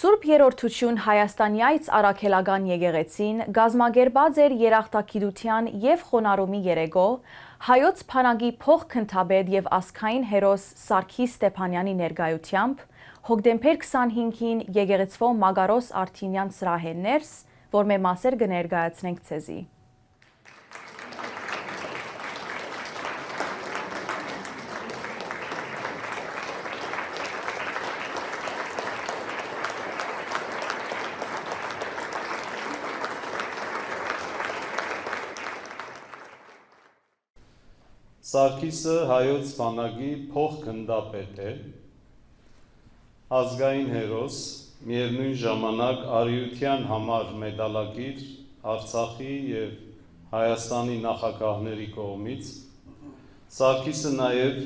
Սուրբ Երրորդություն Հայաստանյայց Առաքելական եկեղեցին գազմագերբած էր երախտագիտության և խոնարհումի երեկո հայոց բանակի փոխքննադատ և ազգային հերոս Սարգիս Ստեփանյանի ներկայությամբ հոկտեմբեր 25-ին եկեղեցվո Մագարոս Արթինյան սրահեն ներս, որ մեր մասեր կներկայացնենք ձեզի։ Սարգիսը հայոց բանակի փոխքննադատ է, ազգային հերոս, միևնույն ժամանակ արիության համար մեդալակիր Արցախի և Հայաստանի նախագահների կողմից։ Սարգիսը նաև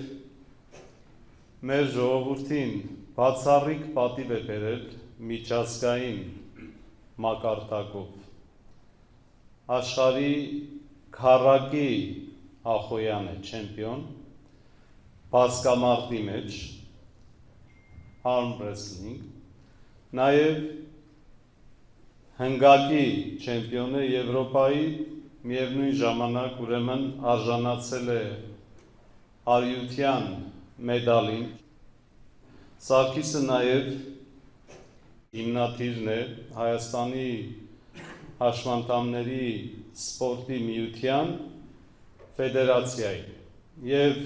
մեր ժողովրդին բացառիկ պատիվ է բերել միջազգային մակարդակով, աշխարհի քառակի Ախոյան է չեմպիոն, բազկամարտի մեջ, arm wrestling, նաև հնգակի չեմպիոն է Եվրոպայի, միևնույն ժամանակ ուրեմն արժանացել է արիության մեդալին։ Սարգիսը նաև հիմնադիրն է Հայաստանի հաշմանդամների սպորտի միության ֆեդերացիայի և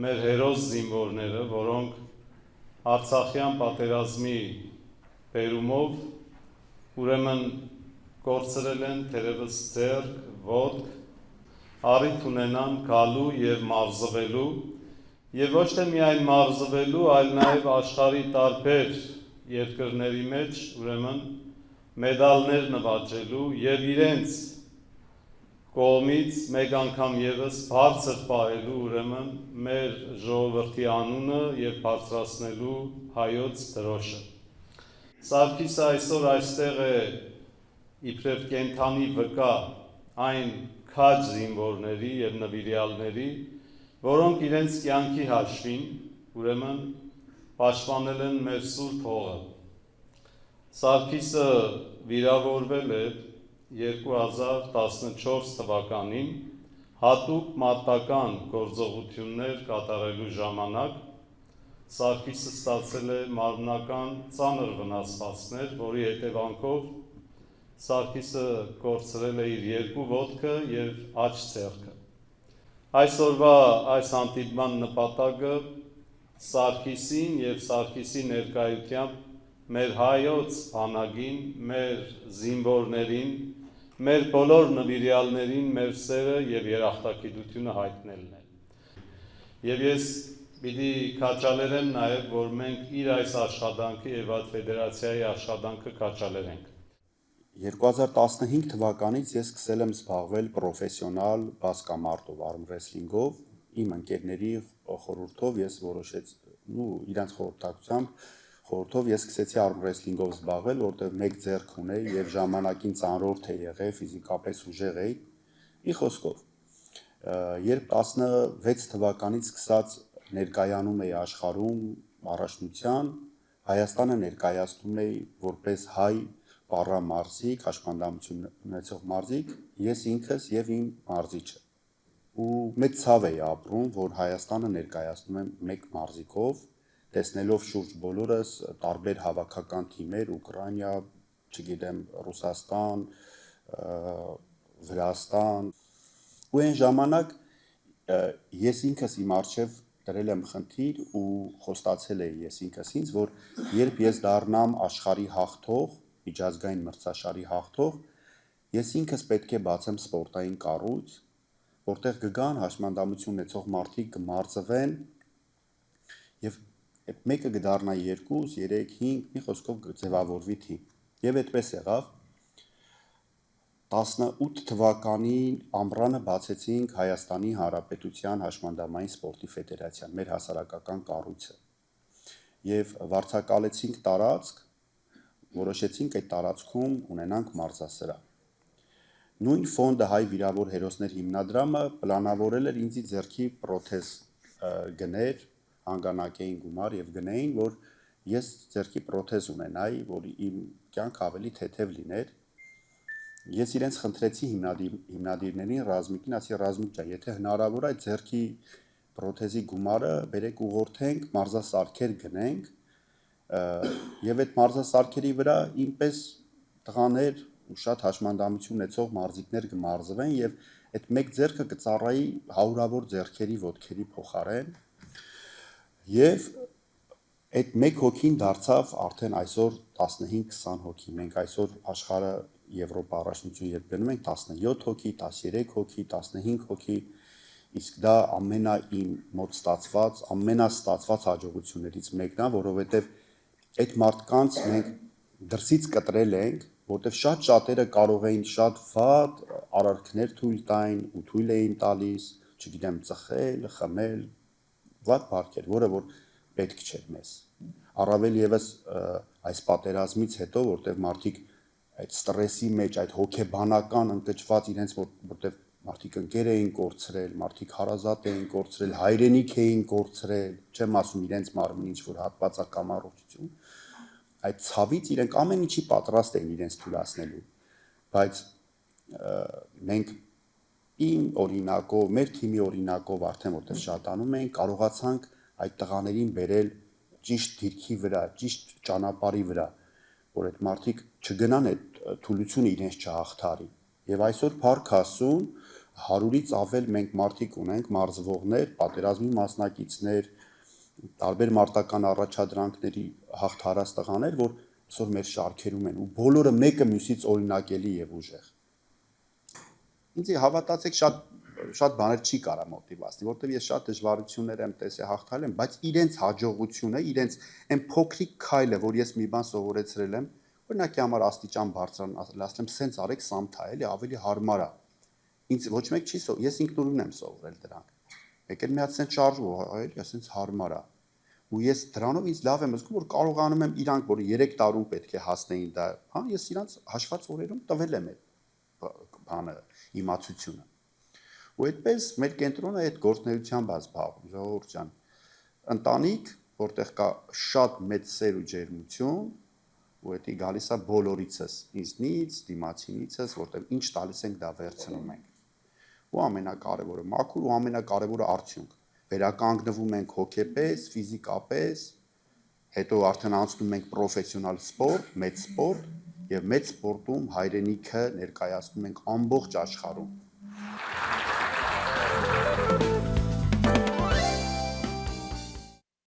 մեր հերոս զինվորները, որոնք Արցախյան պատերազմի բերումով ուրեմն կորցրել են թերևս ձեռք, ոտք, առիթ ունենան գալու և մարզվելու, և ոչ թե միայն մարզվելու, այլ նաև աշխարհի տարբեր երկրների մեջ ուրեմն մեդալներ նվաճելու և իրենց կողմից մեկ անգամ ևս բարձր պահելու ուրեմն մեր ժողովրդի անունը և բարձրացնելու հայոց դրոշը։ Սարգիսը այսօր այստեղ է իբրև կենդանի վկա այն քաջ զինվորների և նվիրյալների, որոնք իրենց կյանքի հաշվին ուրեմն պաշտպանել են մեր սուրբ հողը։ Սարգիսը վիրավորվել է 2014 թվականին հատուկ մարտական գործողություններ կատարելու ժամանակ։ Սարգիսը ստացել է մարմնական ծանր վնասվածքներ, որի հետևանքով Սարգիսը կորցրել է իր երկու ոտքը և աջ ձեռքը։ Այսօրվա այս հանդիպման նպատակը Սարգիսին և Սարգիսի ներկայությամբ մեր հայոց բանակին, մեր զինվորներին, մեր բոլոր նվիրյալներին մեր սերը և երախտագիտությունը հայտնելն է։ Եվ ես պիտի քաջալերեմ նաև, որ մենք իր այս աշխատանքը և այդ ֆեդերացիայի աշխատանքը քաջալերենք։ 2015 թվականից ես սկսել եմ զբաղվել պրոֆեսիոնալ բազկամարտով, arm wrestling-ով, իմ ընկերների խորհուրդով ես իրանց խորհրդով ես սկսեցի arm wrestling-ով զբաղվել, որտեղ մեկ ձեռք ունեի և ժամանակին ծանրորդ է եղել, ֆիզիկապես ուժեղ էի։ Մի խոսքով, երբ 16 թվականից սկսած ներկայանում էի աշխարհում առաջնության, Հայաստանը ներկայացնում էի որպես հայ պառամարզիկ, հաշմանդամություն ունեցող մարզիկ, ես ինքս և իմ մարզիչը։ Ու մեծ ցավ էի ապրում, որ Հայաստանը ներկայացնում եմ մեկ մարզիկով, տեսնելով շուրջ բոլորս տարբեր հավաքական թիմեր, Ուկրաինա, չգիտեմ, Ռուսաստան, Վրաստան։ Ու այն ժամանակ ես ինքս իմ առջև դրել եմ խնդիր ու խոստացել էի ես ինքս ինձ, որ երբ ես դառնամ աշխարհի հաղթող, միջազգային մրցաշարի հաղթող, ես ինքս պետք է բացեմ սպորտային կառույց, որտեղ կգան հաշմանդամություն ունեցող մարդիկ կմարզվեն և այդ մեկը կդառնա 2, 3, 5, մի խոսքով կձևավորվի թիմ։ Եվ այդպես եղավ։ 18 թվականի ամռանը բացեցինք Հայաստանի Հանրապետության հաշմանդամային սպորտի ֆեդերացիան, մեր հասարակական կառույցը։ Եվ վարձակալեցինք տարածք, որոշեցինք այդ տարածքում ունենանք մարզասրահ։ Նույն ֆոնդը Հայ վիրավոր հերոսներ հիմնադրամը պլանավորել էր ինձի ձեռքի պրոթեզ գներ, հանգանակեին գումար և գնեին, որ ես ձեռքի պրոթեզ ունենայի, որ իմ կյանքը ավելի թեթև լիներ։ Ես իրենց խնդրեցի հիմնադիրներին, Ռազմիկին, ասի Ռազմիկ ջան, եթե հնարավոր է ձեռքի պրոթեզի գումարը բերեք ուղղորդենք, մարզասարքեր գնենք, եւ այդ մարզասարքերի վրա ինպես տղաներ ու շատ հաշմանդամություն ունեցող մարզիկներ կմարզվեն եւ այդ մեկ ձեռքը կծառայի հարյուրավոր ձեռքերի ոտքերի փոխարեն եւ այդ մեկ հոգին դարձավ արդեն այսօր 15-20 հոգի։ Մենք այսօր աշխարհը Եվրոպա առաջնություն երբ գնում ենք 17 հոգի, 13 հոգի, 15 հոգի, իսկ դա իմ մոտ ստացված, ամենաստացված հաջողություններից մեկն է, որովհետեւ այդ մարդկանց մենք դրսից կտրել ենք, որտեղ շատ շատերը կարող էին շատ վատ արարքներ թույլ տային ու թույլ էին տալիս, չգիտեմ, ծխել, խմել, վատ բարքեր, որը որ պետք չէր մեզ։ Առավել եւս այս պատերազմից հետո, որտեղ մարդիկ այդ ստրեսի մեջ, այդ հոգեբանական ընկճված իրենց որտեղ մարդիկ ընկեր էին կորցրել, մարդիկ հարազատ էին կորցրել, հայրենիք էին կորցրել, չեմ ասում իրենց մարմնի ինչ որ հատվածական առողջություն, այդ ցավից իրենք ամեն ինչի պատրաստ էին իրենց թույլատնելու, բայց մենք իմ օրինակով, մեր թիմի օրինակով արդեն որտեղ շատանում ենք, կարողացանք այդ տղաներին բերել ճիշտ դիրքի վրա, ճիշտ ճանապարհի վրա, որ այդ մարդիկ չգնան այդ թուլությունը իրենց չհաղթարի։ Եվ այսօր Փառք Աստծուն 100-ից ավել մենք մարդիկ ունենք, մարզվողներ, պատերազմի մասնակիցներ, տարբեր մարտական առաջադրանքների հաղթարած տղաներ, որ այսօր մեր շարքերում են ու բոլորը մեկը մյուսից օրինակելի եւ ուժեղ։ Ինձ հավատացեք շատ բաներ չի կարա մոտիվացնի, որտեղ ես շատ դժվարություններ եմ տեսել, հաղթել եմ, բայց իրենց հաջողությունը, իրենց այն փոքրիկ քայլը, որ ես մի բան սովորեցրել եմ, օրինակի համար աստիճան բարձրանալ, ասեմ, սենց արեք սամթա, էլի ավելի հարմար է։ Ինձ ոչ մեկ չի ես ինքնուրույն եմ սովորել դրանք։ Մեկ էլ մի հատ սենց շարժվող, էլի, ասենց հարմար է։ Ու ես դրանով ինձ լավ եմ զգում, որ կարողանում եմ իրանք, որ 3 տարում պետք է հասնեին դա, հա, ես իրանք հաշված օրերում տվել եմ այդ բանը, իմացությունը։ Ու այդպես մեր կենտրոնը այդ գործնեությամբ է զբաղվում, ժողովուրդ ջան։ Ընտանիք, որտեղ կա շատ մեծ սեր ու ջերմություն, ու դա գալիս է բոլորիցս, ինձնից, դիմացինիցս, որտեղ ինչ տալիս ենք, դա վերցնում ենք։ Ու ամենակարևորը մաքուր ու ամենակարևորը արդյունք։ Վերականգնվում ենք հոգեպես, ֆիզիկապես, հետո արդեն անցնում ենք պրոֆեսիոնալ սպորտ, մեծ սպորտ եւ մեծ սպորտում հայրենիքը ներկայացնում ենք ամբողջ աշխարհում։